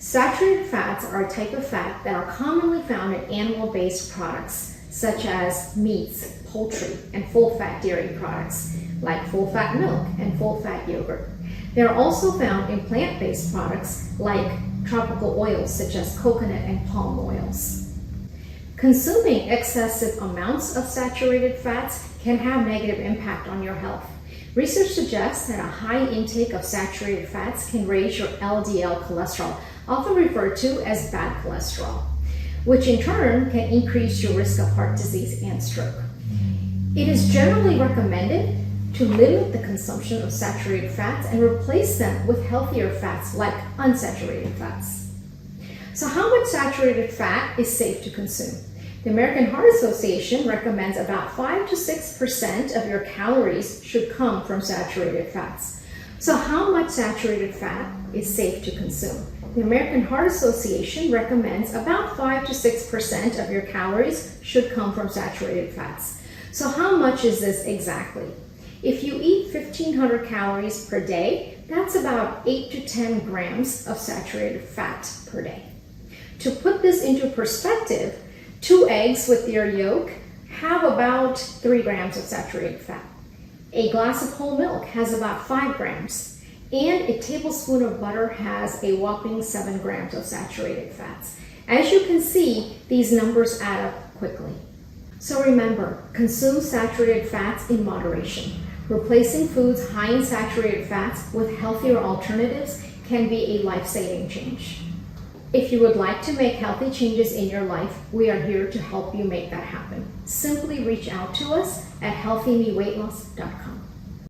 Saturated fats are a type of fat that are commonly found in animal-based products, such as meats, poultry, and full-fat dairy products, like full-fat milk and full-fat yogurt. They are also found in plant-based products, like tropical oils, such as coconut and palm oils. Consuming excessive amounts of saturated fats can have negative impact on your health. Research suggests that a high intake of saturated fats can raise your LDL cholesterol, often referred to as bad cholesterol, which in turn can increase your risk of heart disease and stroke. It is generally recommended to limit the consumption of saturated fats and replace them with healthier fats like unsaturated fats. So how much saturated fat is safe to consume? The American Heart Association recommends about 5 to 6% of your calories should come from saturated fats. So how much saturated fat is safe to consume? The American Heart Association recommends about 5 to 6% of your calories should come from saturated fats. So how much is this exactly? If you eat 1,500 calories per day, that's about 8 to 10 grams of saturated fat per day. To put this into perspective, 2 eggs with their yolk have about 3 grams of saturated fat. A glass of whole milk has about 5 grams, and a tablespoon of butter has a whopping 7 grams of saturated fats. As you can see, these numbers add up quickly. So remember, consume saturated fats in moderation. Replacing foods high in saturated fats with healthier alternatives can be a life-saving change. If you would like to make healthy changes in your life, we are here to help you make that happen. Simply reach out to us at healthymeweightloss.com.